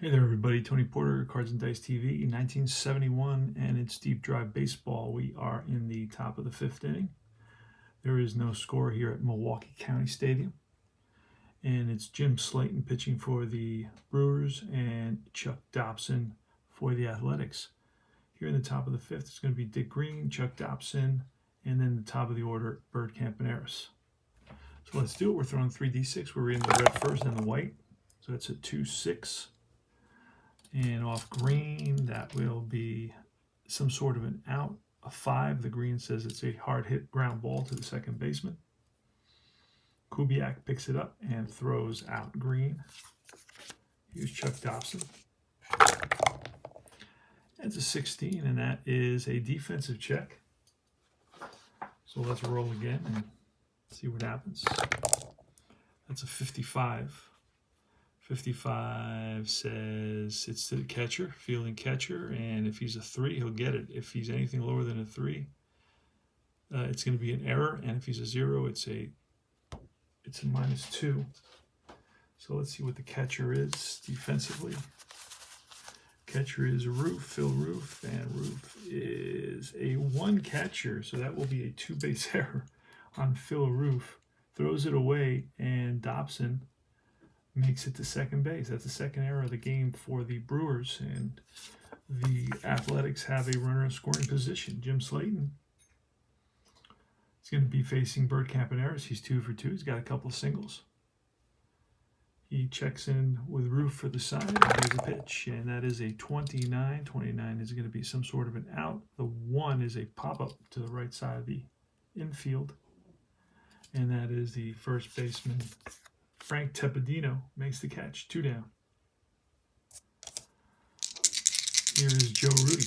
Hey there everybody, Tony Porter, Cards and Dice TV, 1971, and it's Deep Drive Baseball. We are in the top of the fifth inning. There is no score here at Milwaukee County Stadium. And it's Jim Slaton pitching for the Brewers and Chuck Dobson for the Athletics. Here in the top of the fifth, it's going to be Dick Green, Chuck Dobson, and then the top of the order, Bird Campaneris. So let's do it. We're throwing 3d6. We're reading the red first and the white. So that's a 2-6. And off green, that will be some sort of an out, a 5. The green says it's a hard hit ground ball to the second baseman. Kubiak picks it up and throws out green. Here's Chuck Dobson. That's a 16, and that is a defensive check. So let's roll again and see what happens. That's a 55. 55 says it's to the catcher, fielding catcher, and if he's a 3, he'll get it. If he's anything lower than a 3, it's going to be an error, and if he's a 0, it's a -2. So let's see what the catcher is defensively. Catcher is Phil Roof, and Roof is a 1 catcher, so that will be a 2-base error on Phil Roof. Throws it away, and Dobson makes it to second base. That's the second error of the game for the Brewers, and the Athletics have a runner in scoring position. Jim Slaton is going to be facing Bird Campaneris. He's 2 for 2. He's got a couple of singles. He checks in with Roof for the side, and here's a pitch, and that is a 29. 29 is going to be some sort of an out. The 1 is a pop-up to the right side of the infield, and that is the first baseman, Frank Tepedino, makes the catch. 2 down. Here is Joe Rudy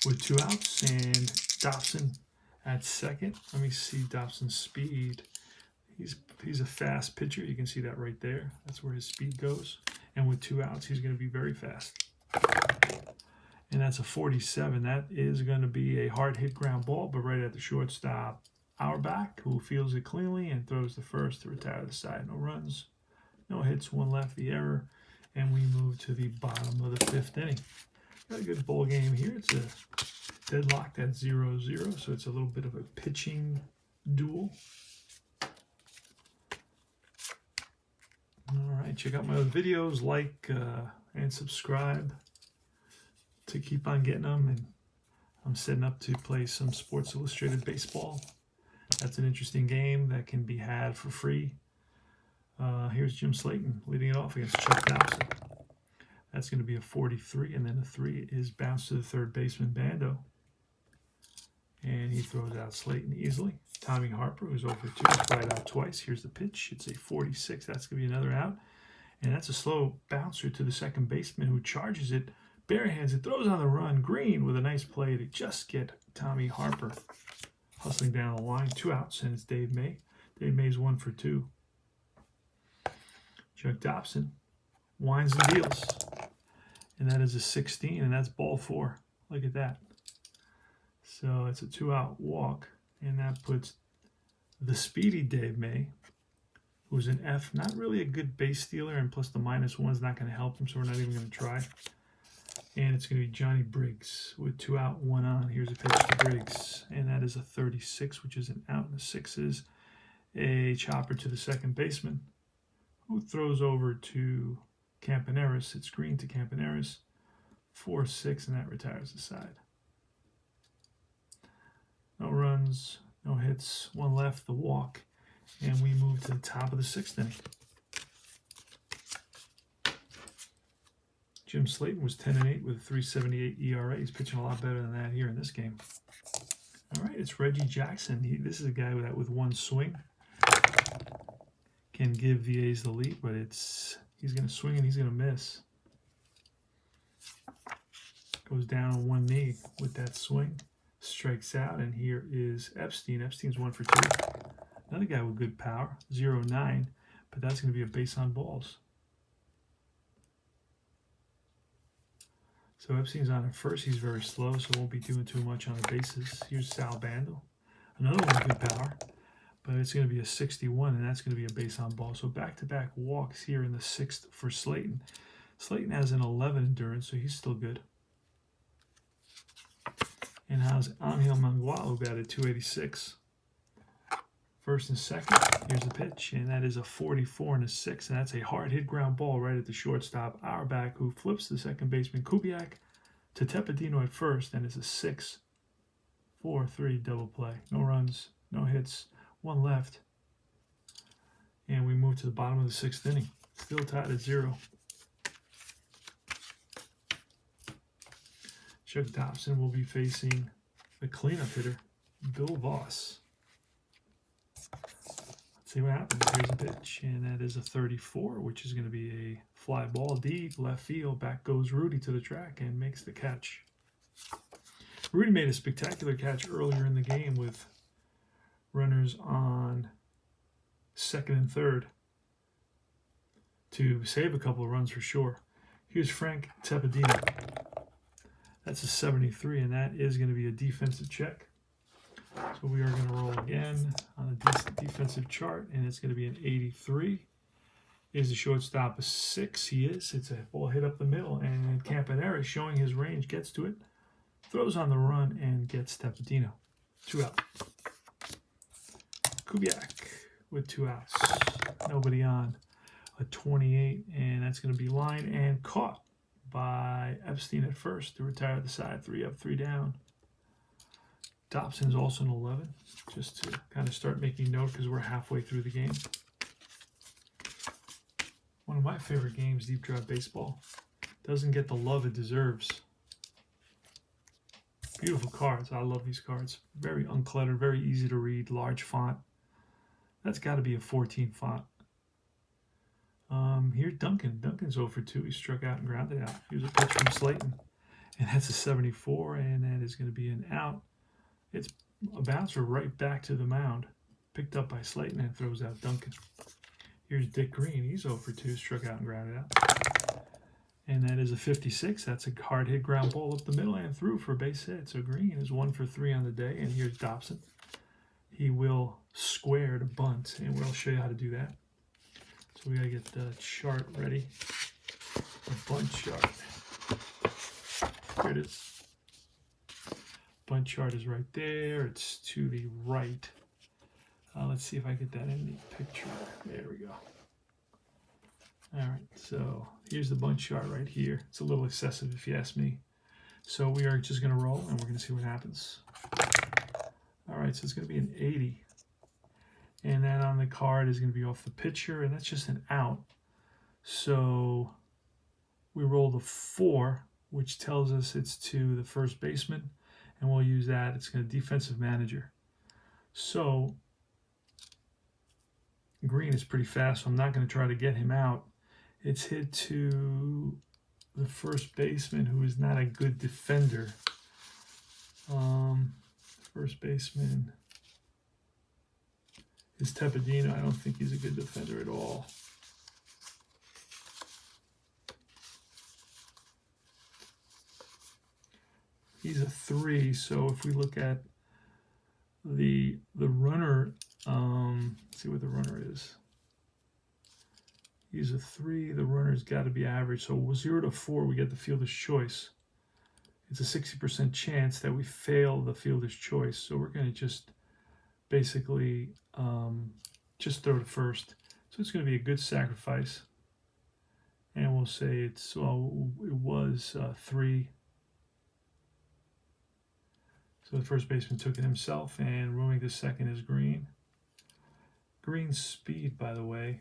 with 2 outs, and Dobson at second. Let me see Dobson's speed. He's a fast pitcher. You can see that right there. That's where his speed goes. And with 2 outs, he's going to be very fast. And that's a 47. That is going to be a hard hit ground ball, but right at the shortstop, Auerbach, who fields it cleanly and throws the first to retire the side. No runs, no hits, 1 left, the error, and we move to the bottom of the fifth inning. Got a good ball game here. It's a deadlocked at 0-0, so it's a little bit of a pitching duel. All right, check out my other videos, like and subscribe to keep on getting them. And I'm setting up to play some Sports Illustrated Baseball. That's an interesting game that can be had for free. Here's Jim Slaton leading it off against Chuck Dobson. That's going to be a 43, and then a 3 is bounced to the third baseman, Bando. And he throws out Slaton easily. Tommy Harper, who's over 2, is right out twice. Here's the pitch. It's a 46. That's going to be another out. And that's a slow bouncer to the second baseman, who charges it, barehands it, throws on the run. Green with a nice play to just get Tommy Harper hustling down the line. 2 outs, and it's Dave May. Dave May's 1 for 2. Chuck Dobson winds and deals. And that is a 16, and that's ball 4. Look at that. So it's a 2-out walk, and that puts the speedy Dave May, who's an F, not really a good base stealer, and plus the -1 is not going to help him, so we're not even going to try. And it's going to be Johnny Briggs with 2 out, 1 on. Here's a pitch to Briggs, and that is a 36, which is an out. And the 6 is a chopper to the second baseman, who throws over to Campaneris. It's Green to Campaneris, 4-6, and that retires the side. No runs, no hits, 1 left, the walk, and we move to the top of the 6th inning. Jim Slaton was 10-8 with a 3.78 ERA. He's pitching a lot better than that here in this game. All right, it's Reggie Jackson. This is a guy that with 1 swing can give the A's the lead, but he's going to swing and he's going to miss. Goes down on 1 knee with that swing. Strikes out, and here is Epstein. Epstein's 1 for 2. Another guy with good power, 0-9, but that's going to be a base on balls. So Epstein's on at first. He's very slow, so won't be doing too much on the bases. Here's Sal Bando. Another one with good power, but it's going to be a 61, and that's going to be a base on ball. So back-to-back walks here in the 6th for Slaton. Slaton has an 11 endurance, so he's still good. And how's Angel Mangualo batted 286. First and second, here's the pitch, and that is a 44 and a 6, and that's a hard hit ground ball right at the shortstop. Auerbach, who flips the second baseman Kubiak to Tepedino at first, and it's a 6-4-3 double play. No runs, no hits, one left. And we move to the bottom of the 6th inning. Still tied at 0. Chuck Dobson will be facing the cleanup hitter, Bill Voss. Let's see what happens. Here's a pitch, and that is a 34, which is going to be a fly ball deep, left field. Back goes Rudy to the track and makes the catch. Rudy made a spectacular catch earlier in the game with runners on 2nd and 3rd to save a couple of runs for sure. Here's Frank Tepedino. That's a 73, and that is going to be a defensive check. So we are going to roll again on a defensive chart, and it's going to be an 83. Is the shortstop a 6? He is. It's a ball hit up the middle, and Campanera, showing his range, gets to it, throws on the run, and gets Tepedino. 2 out. Kubiak with 2 outs. Nobody on. A 28, and that's going to be line and caught by Epstein at first to retire the side. 3 up, 3 down. Dobson's also an 11, just to kind of start making note because we're halfway through the game. One of my favorite games, Deep Drive Baseball. Doesn't get the love it deserves. Beautiful cards. I love these cards. Very uncluttered, very easy to read, large font. That's got to be a 14 font. Here's Duncan. Duncan's 0 for 2. He struck out and grounded out. Here's a pitch from Slaton. And that's a 74, and that is going to be an out. It's a bouncer right back to the mound. Picked up by Slaton and throws out Duncan. Here's Dick Green. He's 0 for 2. Struck out and grounded out. And that is a 56. That's a hard hit ground ball up the middle and through for a base hit. So Green is 1 for 3 on the day. And here's Dobson. He will square to bunt, and we'll show you how to do that. So we got to get the chart ready. The bunt chart. Here it is. Bunt chart is right there. It's to the right. Let's see if I get that in the picture. There we go. All right, so here's the bunt chart right here. It's a little excessive if you ask me. So we are just going to roll, and we're going to see what happens. All right, so it's going to be an 80. And then on the card is going to be off the pitcher, and that's just an out. So we roll the 4, which tells us it's to the first baseman, and we'll use that. It's going to defensive manager. So Green is pretty fast, so I'm not going to try to get him out. It's hit to the first baseman, who is not a good defender. First baseman is Tepedino. I don't think he's a good defender at all. He's a 3, so if we look at the runner, let's see what the runner is. He's a 3. The runner's got to be average. So 0 to 4, we get the fielder's choice. It's a 60% chance that we fail the fielder's choice. So we're going to just basically just throw to first. So it's going to be a good sacrifice. And we'll say it was 3. So the first baseman took it himself, and rooming the second is Green. Green's speed, by the way,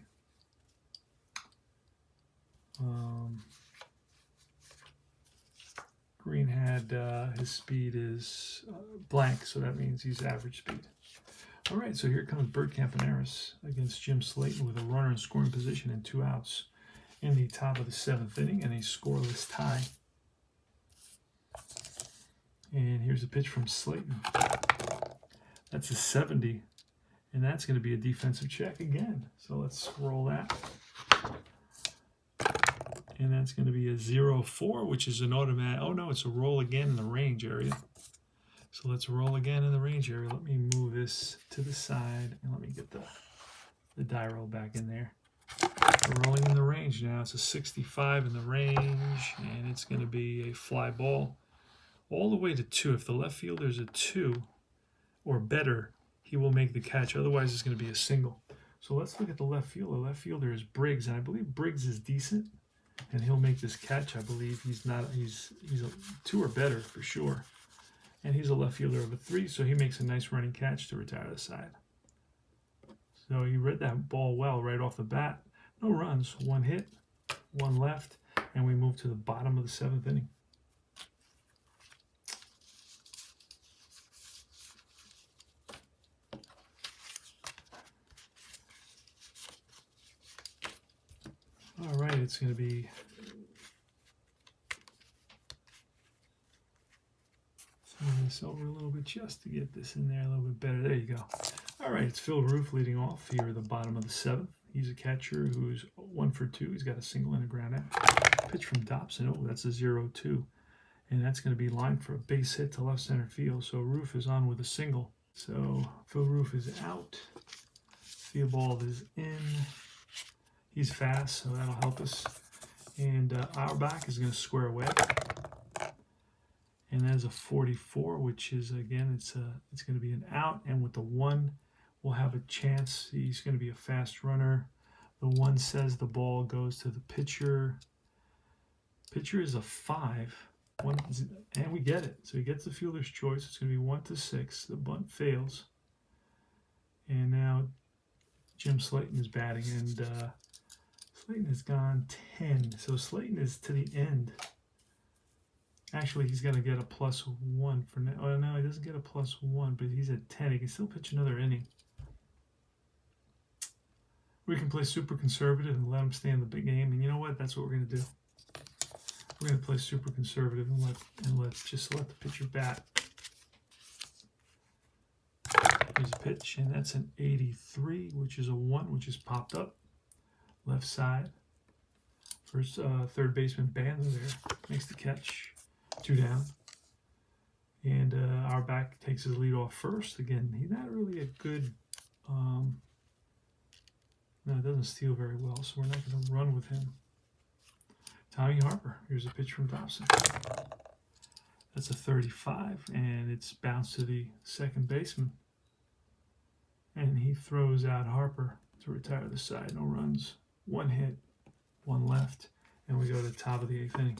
Green had his speed is blank, so that means he's average speed. All right, so here comes Bert Campaneris against Jim Slaton with a runner in scoring position and 2 outs in the top of the 7th inning, and a scoreless tie. And here's a pitch from Slaton. That's a 70, and that's going to be a defensive check again. So let's scroll that. And that's going to be a 0-4, which is an automatic. Oh, no, it's a roll again in the range area. So let's roll again in the range area. Let me move this to the side and let me get the die roll back in there. We're rolling in the range now. It's a 65 in the range, and it's going to be a fly ball all the way to 2. If the left fielder's a 2 or better, he will make the catch. Otherwise, it's going to be a single. So let's look at the left fielder. The left fielder is Briggs, and I believe Briggs is decent, and he'll make this catch. I believe he's a 2 or better for sure, and he's a left fielder of a 3, so he makes a nice running catch to retire the side. So he read that ball well right off the bat. No runs, 1 hit, 1 left, and we move to the bottom of the 7th inning. All right, it's going to be turn this over a little bit just to get this in there a little bit better. There you go. All right, it's Phil Roof leading off here at the bottom of the 7th. He's a catcher who's 1 for 2. He's got a single and a ground out. Pitch from Dobson. Oh, that's a 0-2. And that's going to be lined for a base hit to left center field. So Roof is on with a single. So Phil Roof is out. Theobald is in. He's fast, so that'll help us. And Auerbach is going to square away. And that is a 44, which is, again, it's going to be an out. And with the 1, we'll have a chance. He's going to be a fast runner. The 1 says the ball goes to the pitcher. Pitcher is a 5. And we get it. So he gets the fielder's choice. It's going to be 1-6. The bunt fails. And now Jim Slaton is batting. And Slaton has gone 10. So Slaton is to the end. Actually, he's going to get a +1 for now. Oh, no, he doesn't get a +1, but he's at 10. He can still pitch another inning. We can play super conservative and let him stay in the big game. And you know what? That's what we're going to do. We're going to play super conservative and just let the pitcher bat. Here's a pitch, and that's an 83, which is a 1, which is popped up. Left side. First, third baseman Banda there makes the catch. 2 down. And Auerbach takes his lead off first. Again, he's not really a good... no, it doesn't steal very well, so we're not going to run with him. Tommy Harper. Here's a pitch from Dobson. That's a 35, and it's bounced to the second baseman. And he throws out Harper to retire the side. No runs. 1 hit, 1 left, and we go to the top of the 8th inning.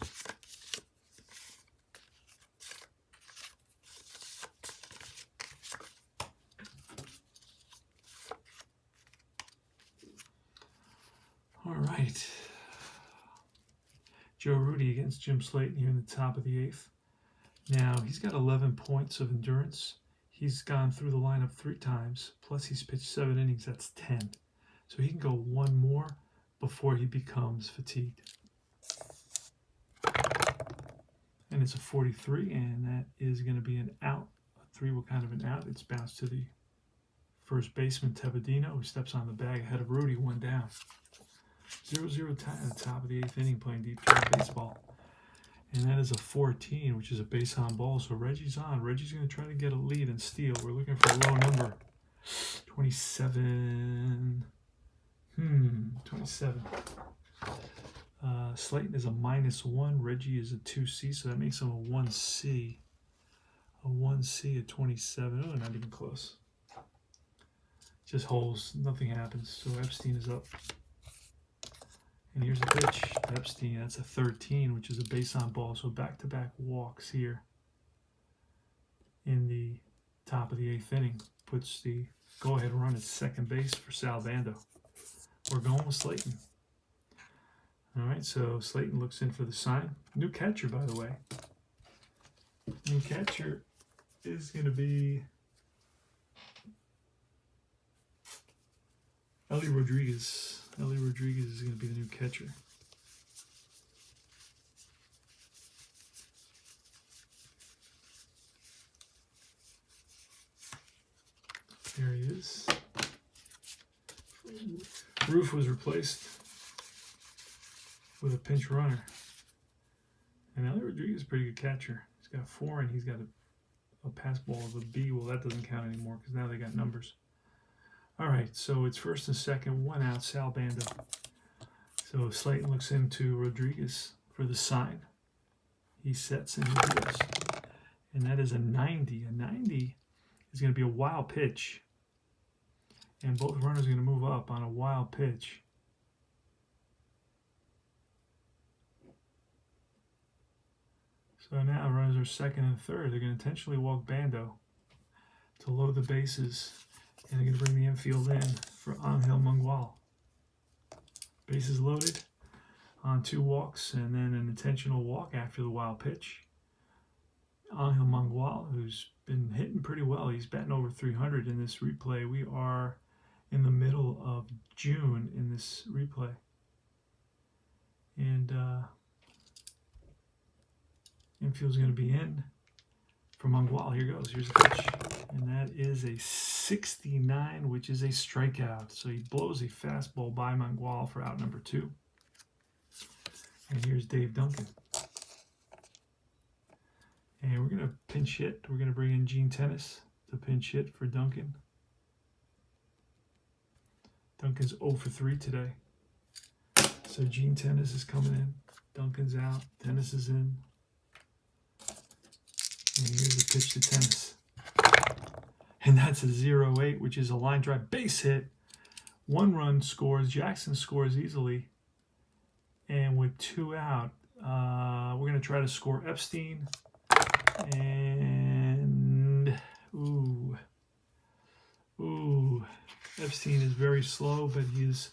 All right. Joe Rudy against Jim Slaton here in the top of the 8th. Now, he's got 11 points of endurance. He's gone through the lineup 3 times, plus he's pitched 7 innings. That's 10. So he can go 1 more before he becomes fatigued. And it's a 43, and that is going to be an out. A 3 will kind of an out. It's bounced to the first baseman, Tevadino, who steps on the bag ahead of Rudy, 1 down. 0-0 tie at the top of the 8th inning playing deep throw baseball. And that is a 14, which is a base on ball. So Reggie's on. Reggie's going to try to get a lead and steal. We're looking for a low number. 27. 27. Slaton is a -1. Reggie is a 2C, so that makes him a 1C. A 1C at 27. Oh, not even close. Just holes. Nothing happens. So Epstein is up. And here's a pitch to Epstein. That's a 13, which is a base on ball. So back-to-back walks here in the top of the 8th inning. Puts the go-ahead run at second base for Sal Bando. We're going with Slaton. All right, so Slaton looks in for the sign. New catcher, by the way. New catcher is going to be Ellie Rodriguez. Ellie Rodriguez is going to be the new catcher. There he is. Roof was replaced with a pinch runner. And Ellie Rodriguez is a pretty good catcher. He's got 4, and he's got a pass ball of a B. Well, that doesn't count anymore because now they got numbers. All right, so it's first and second, 1 out, Sal Bando. So Slaton looks into Rodriguez for the sign. He sets and he deals. And that is a 90. A 90 is going to be a wild pitch. And both runners are going to move up on a wild pitch. So now runners are second and third. They're going to intentionally walk Bando to load the bases. And they're going to bring the infield in for Angel Mangual. Bases loaded on 2 walks and then an intentional walk after the wild pitch. Angel Mangual, who's been hitting pretty well. He's batting over 300 in this replay. We are in the middle of June in this replay. And infield's going to be in for Mangual. Here goes. Here's the pitch. And that is a 69, which is a strikeout. So he blows a fastball by Mangual for out number 2. And here's Dave Duncan. And we're going to pinch hit. We're going to bring in Gene Tennis to pinch hit for Duncan. Duncan's 0 for 3 today. So Gene Tennis is coming in. Duncan's out. Tennis is in. And here's the pitch to Tennis. And that's a 0-8, which is a line drive base hit. 1 run scores. Jackson scores easily. And with 2 out, we're going to try to score Epstein. And, ooh. Epstein is very slow, but he's,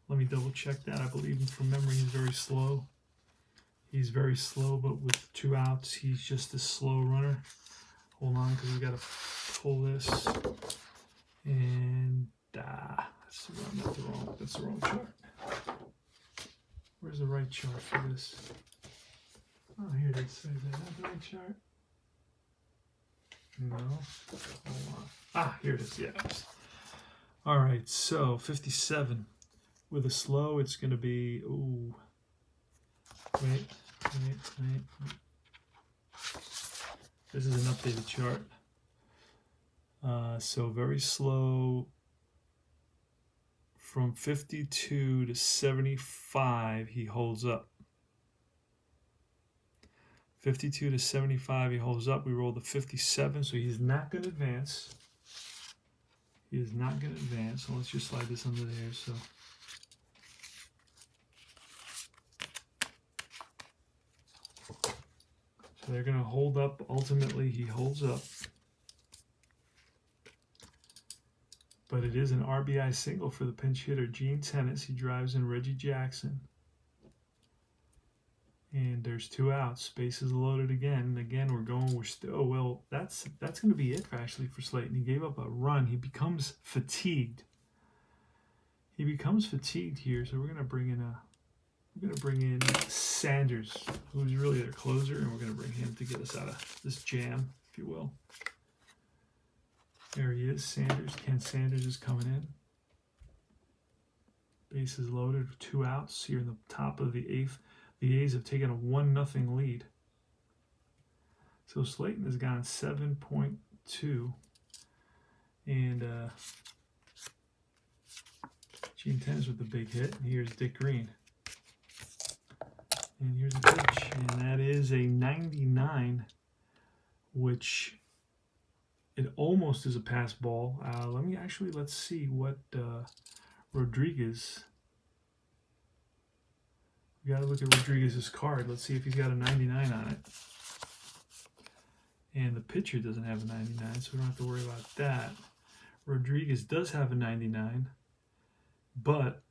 let me double check that. I believe from memory he's very slow. He's very slow, but with 2 outs, he's just a slow runner. Hold on, because we got to pull this. And that's the wrong chart. Where's the right chart for this? Oh, here it is. Is that not the right chart? No. Hold on. Ah, here it is. Yeah. All right. So 57 with a slow. It's going to be. Ooh. Wait. This is an updated chart. So very slow. From 52 to 75, he holds up. 52 to 75, he holds up. We roll the 57, so he's not going to advance. He is not going to advance. So let's just slide this under there. So they're going to hold up. Ultimately, he holds up. But it is an RBI single for the pinch hitter, Gene Tennis. He drives in Reggie Jackson. And there's 2 outs. Bases loaded again. Again, we're still, well, that's going to be it actually for Slaton. He gave up a run. He becomes fatigued. He becomes fatigued here, so we're going to bring in Sanders, who's really their closer, and we're going to bring him to get us out of this jam, if you will. There he is, Sanders. Ken Sanders is coming in. Bases loaded, 2 outs here in the top of the 8th. The A's have taken a 1-0 lead. So Slaton has gone 7.2. And Gene Tennis with the big hit. And here's Dick Green. And here's the pitch. And that is a 99, which it almost is a pass ball. Let's see what Rodriguez. We got to look at Rodriguez's card. Let's see if he's got a 99 on it. And the pitcher doesn't have a 99, so we don't have to worry about that. Rodriguez does have a 99, but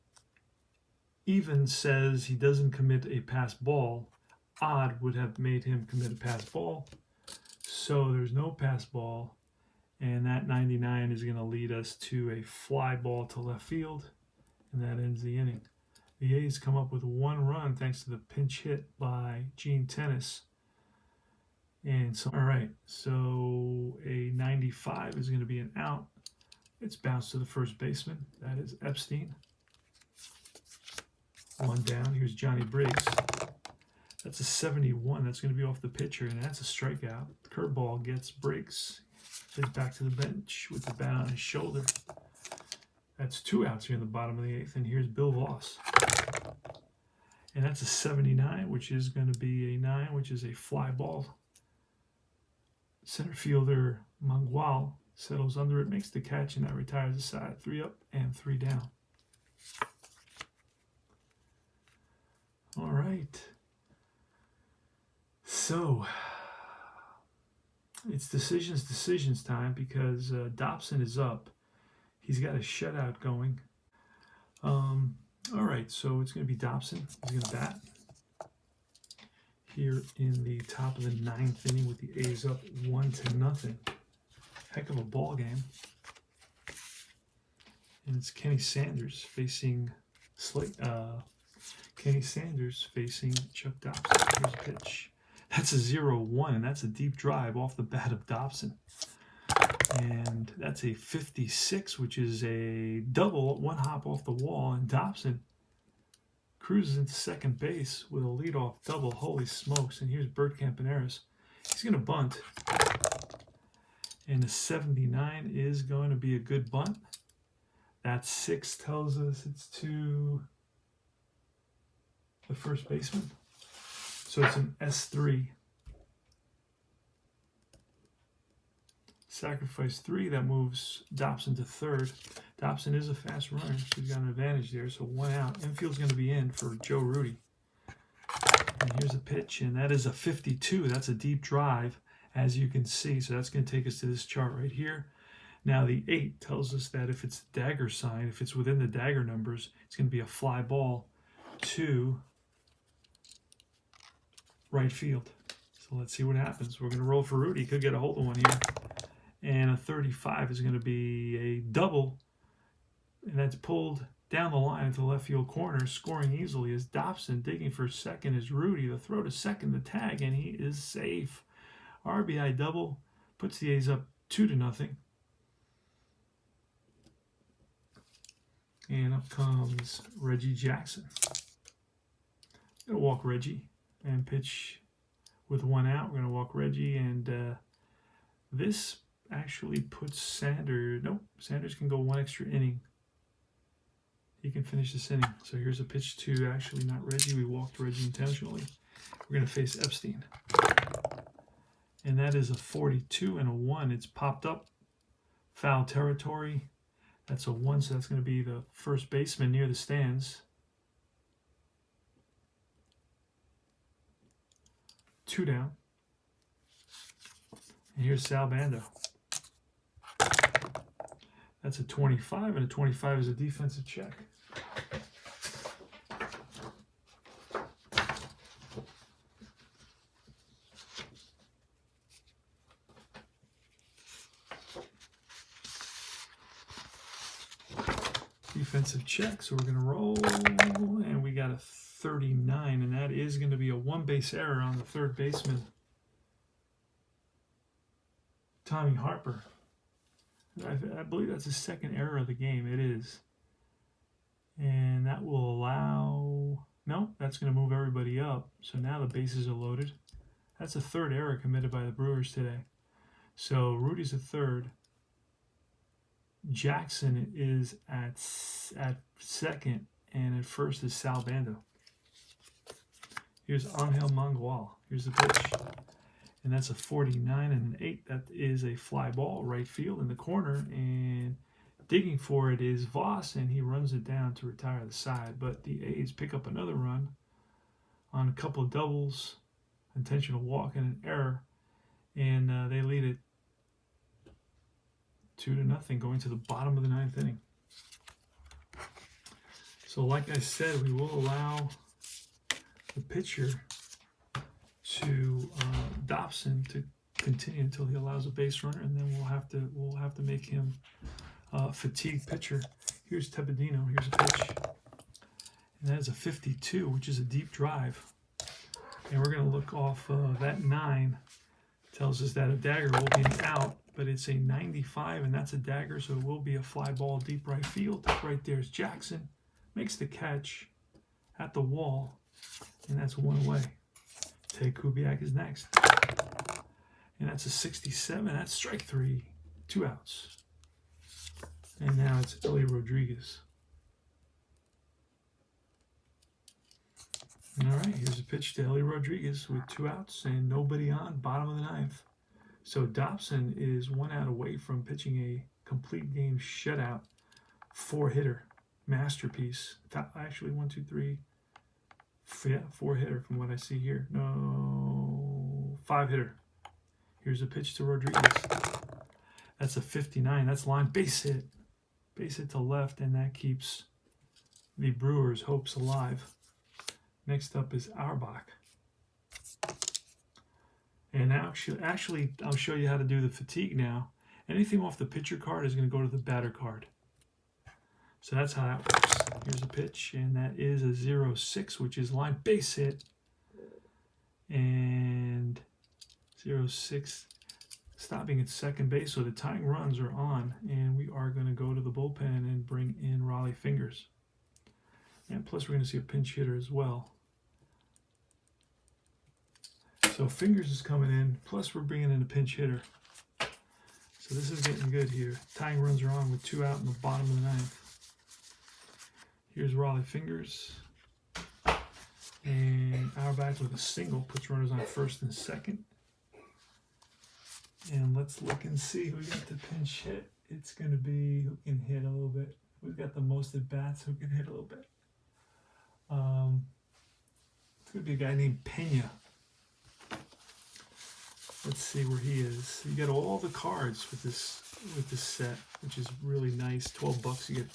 even says he doesn't commit a pass ball. Odd would have made him commit a pass ball. So there's no pass ball. And that 99 is going to lead us to a fly ball to left field. And that ends the inning. The A's come up with 1 run thanks to the pinch hit by Gene Tennis. And so, all right, so a 95 is going to be an out. It's bounced to the first baseman. That is Epstein. 1 down. Here's Johnny Briggs. That's a 71. That's going to be off the pitcher, and that's a strikeout. Curveball gets breaks. Heads back to the bench with the bat on his shoulder. That's 2 outs here in the bottom of the 8th, and here's Bill Voss. And that's a 79, which is going to be a 9, which is a fly ball. Center fielder Mangual settles under it, makes the catch, and that retires the side. 3 up and 3 down. All right. So it's decisions time because Dobson is up. He's got a shutout going. All right, so it's going to be Dobson. He's going to bat here in the top of the 9th inning with the A's up 1-0. Heck of a ball game. And it's Kenny Sanders facing Kenny Sanders facing Chuck Dobson. Here's a pitch. That's a 0-1, and that's a deep drive off the bat of Dobson. And that's a 56, which is a double, 1 hop off the wall, and Dobson cruises into second base with a leadoff double. Holy smokes. And here's Bert Campaneris. He's going to bunt. And the 79 is going to be a good bunt. That 6 tells us it's to the first baseman. So it's an S3. Sacrifice 3, that moves Dobson to third. Dobson is a fast runner, so he's got an advantage there. So 1 out. Infield's going to be in for Joe Rudy. And here's a pitch, and that is a 52. That's a deep drive, as you can see. So that's going to take us to this chart right here. Now the 8 tells us that if it's the dagger sign, if it's within the dagger numbers, it's going to be a fly ball to right field. So let's see what happens. We're going to roll for Rudy. Could get a hold of one here. And a 35 is going to be a double, and that's pulled down the line into the left field corner, scoring easily as Dobson digging for second is Rudy. The throw to second, the tag, and he is safe. RBI double puts the A's up 2-0. And up comes Reggie Jackson. Gonna walk Reggie and pitch with 1 out. We're gonna walk Reggie, and this actually puts Sanders. Nope, Sanders can go 1 extra inning. He can finish this inning. So here's a pitch to actually not Reggie. We walked Reggie intentionally. We're going to face Epstein. And that is a 42 and a 1. It's popped up. Foul territory. That's a 1, so that's going to be the first baseman near the stands. 2 down. And here's Sal Bando. That's a 25, and a 25 is a defensive check. Defensive check, so we're going to roll, and we got a 39, and that is going to be a 1-base error on the third baseman, Tommy Harper. I believe that's the second error of the game. It is. And that will allow... No, that's going to move everybody up. So now the bases are loaded. That's the 3rd error committed by the Brewers today. So Rudy's a 3rd. Jackson is at 2nd. And at 1st is Sal Bando. Here's Angel Mangual. Here's the pitch. And that's a 49 and an 8. That is a fly ball, right field in the corner. And digging for it is Voss, and he runs it down to retire the side. But the A's pick up another run on a couple of doubles, intentional walk, and an error. And they lead it 2-0 going to the bottom of the 9th inning. So like I said, we will allow the pitcher to Dobson to continue until he allows a base runner, and then we'll have to make him fatigue pitcher. Here's Tepedino. Here's a pitch, and that is a 52, which is a deep drive. And we're going to look off that 9. Tells us that a dagger will be an out, but it's a 95, and that's a dagger, so it will be a fly ball deep right field. Right there's Jackson, makes the catch at the wall, and that's 1 away. Ted Kubiak is next. And that's a 67. That's strike 3. 2 outs. And now it's Ellie Rodriguez. All right, here's a pitch to Ellie Rodriguez with 2 outs and nobody on, bottom of the 9th. So Dobson is 1 out away from pitching a complete game shutout, 4-hitter masterpiece. Actually, 1, 2, 3. Yeah, 4-hitter from what I see here. No, 5-hitter. Here's a pitch to Rodriguez. That's a 59. That's line base hit. Base hit to left, and that keeps the Brewers' hopes alive. Next up is Auerbach. And actually, I'll show you how to do the fatigue now. Anything off the pitcher card is going to go to the batter card. So that's how that works. Here's a pitch, and that is a 0-6, which is line base hit. And 0-6, stopping at second base. So the tying runs are on, and we are going to go to the bullpen and bring in Raleigh Fingers. And plus, we're going to see a pinch hitter as well. So Fingers is coming in, plus we're bringing in a pinch hitter. So this is getting good here. Tying runs are on with 2 out in the bottom of the 9th. Here's Raleigh Fingers. And Auerbach with a single puts runners on first and second. And let's look and see who got the pinch hit. It's going to be who can hit a little bit. Who's got the most at bats? Who can hit a little bit? It's going to be a guy named Pena. Let's see where he is. You get all the cards with this set, which is really nice. $12 you get.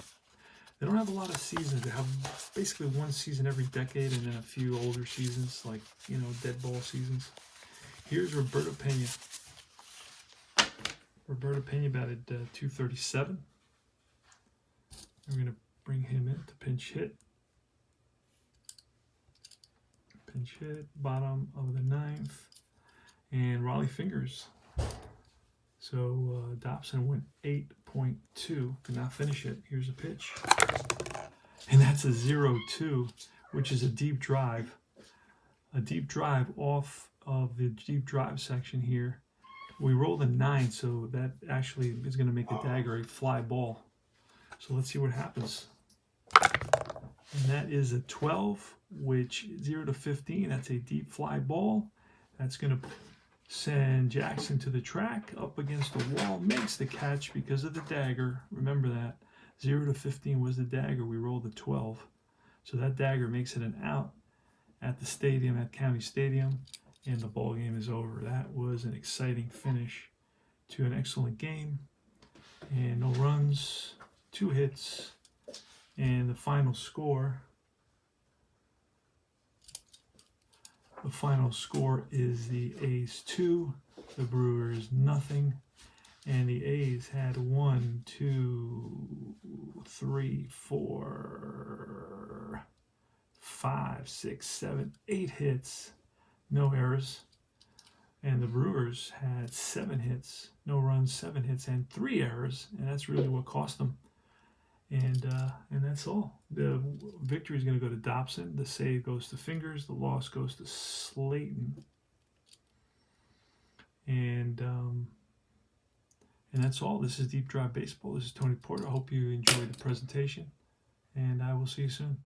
They don't have a lot of seasons. They have basically 1 season every decade, and then a few older seasons, like dead ball seasons. Here's Roberto Pena. Roberto Pena batted 237. We're going to bring him in to pinch hit. Pinch hit, bottom of the 9th. And Raleigh Fingers. So Dobson went 8.2. Could not finish it. Here's a pitch. And that's a 0-2, which is a deep drive. A deep drive off of the deep drive section here. We rolled a 9, so that actually is going to make the dagger a fly ball. So let's see what happens. And that is a 12, which 0-15. That's a deep fly ball. That's going to send Jackson to the track, up against the wall, makes the catch because of the dagger. Remember that. 0-15 was the dagger. We rolled a 12. So that dagger makes it an out at the stadium, at County Stadium, and the ball game is over. That was an exciting finish to an excellent game. And no runs, 2 hits, and the final score. The final score is the A's 2, the Brewers nothing, and the A's had 1, 2, 3, 4, 5, 6, 7, 8 hits, no errors, and the Brewers had 7 hits, no runs, 7 hits, and 3 errors, and that's really what cost them. And that's all. The victory is going to go to Dobson. The save goes to Fingers. The loss goes to Slaton. And that's all. This is Deep Drive Baseball. This is Tony Porter. I hope you enjoyed the presentation. And I will see you soon.